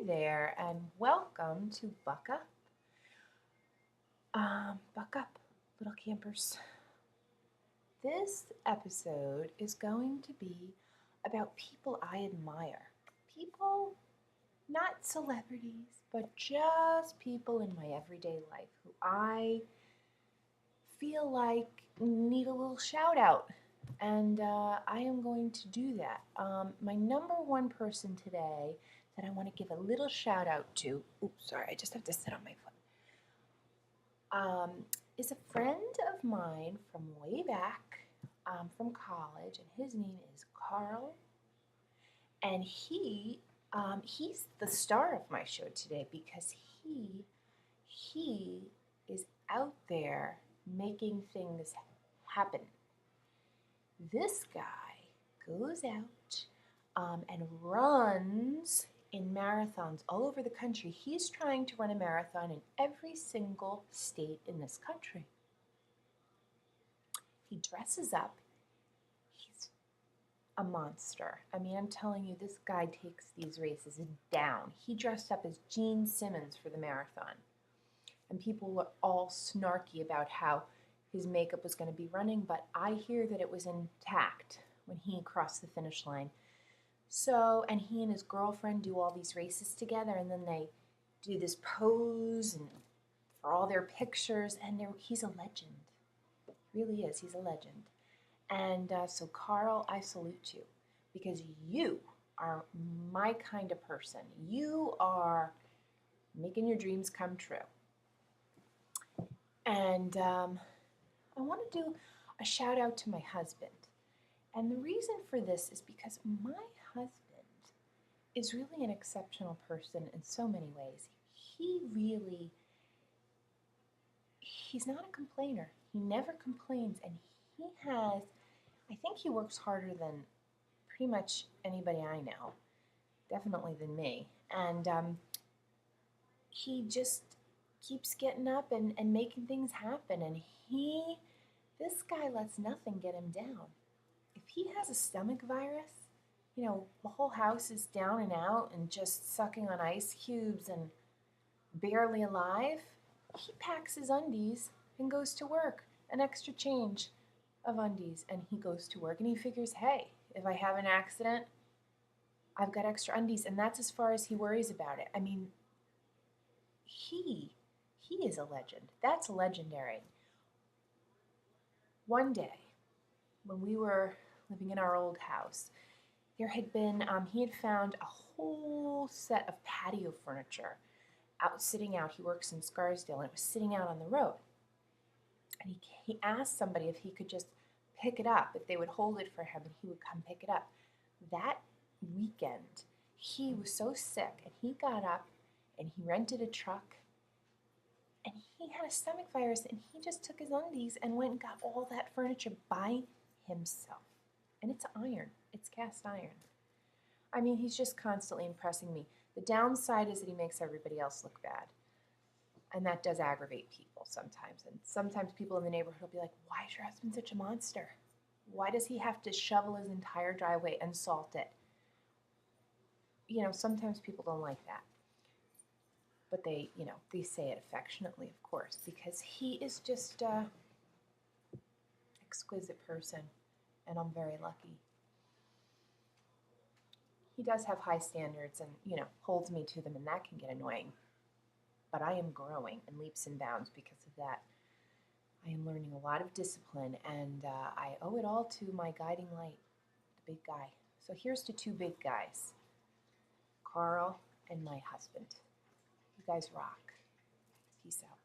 Hi there, and welcome to Buck Up. Buck Up, little campers. This episode is going to be about people I admire. People, not celebrities, but just people in my everyday life who I feel like need a little shout out. And I am going to do that. My number one person today that I want to give a little shout out to, oops, sorry, I just have to sit on my foot, is a friend of mine from way back from college, and his name is Carl. And he's the star of my show today because he is out there making things happen. This guy goes out and runs in marathons all over the country. He's trying to run a marathon in every single state in this country. He dresses up. He's a monster. I mean, I'm telling you, this guy takes these races down. He dressed up as Gene Simmons for the marathon. And people were all snarky about how his makeup was going to be running, but I hear that it was intact when he crossed the finish line. So, and he and his girlfriend do all these races together, and then they do this pose and for all their pictures, and he's a legend. He really is. He's a legend. And so, Carl, I salute you because you are my kind of person. You are making your dreams come true. And I want to do a shout out to my husband. And the reason for this is because my husband is really an exceptional person in so many ways. He's not a complainer. He never complains, and he has, I think he works harder than pretty much anybody I know, definitely than me. And he just keeps getting up and making things happen. And this guy lets nothing get him down. If he has a stomach virus, the whole house is down and out and just sucking on ice cubes and barely alive, he packs his undies and goes to work, an extra change of undies, and he goes to work and he figures, hey, if I have an accident, I've got extra undies, and that's as far as he worries about it. I mean, he is a legend. That's legendary. One day, when we were living in our old house, there had been, he had found a whole set of patio furniture sitting out. He works in Scarsdale, and it was sitting out on the road. And he asked somebody if he could just pick it up, if they would hold it for him, and he would come pick it up. That weekend, he was so sick, and he got up, and he rented a truck, and he had a stomach virus, and he just took his undies and went and got all that furniture by himself. And it's iron. It's cast iron. I mean, he's just constantly impressing me. The downside is that he makes everybody else look bad. And that does aggravate people sometimes. And sometimes people in the neighborhood will be like, why is your husband such a monster? Why does he have to shovel his entire driveway and salt it? Sometimes people don't like that. But they say it affectionately, of course, because he is just an exquisite person, and I'm very lucky. He does have high standards and, holds me to them, and that can get annoying. But I am growing in leaps and bounds because of that. I am learning a lot of discipline, and I owe it all to my guiding light, the big guy. So here's to two big guys, Carl and my husband. You guys rock. Peace out.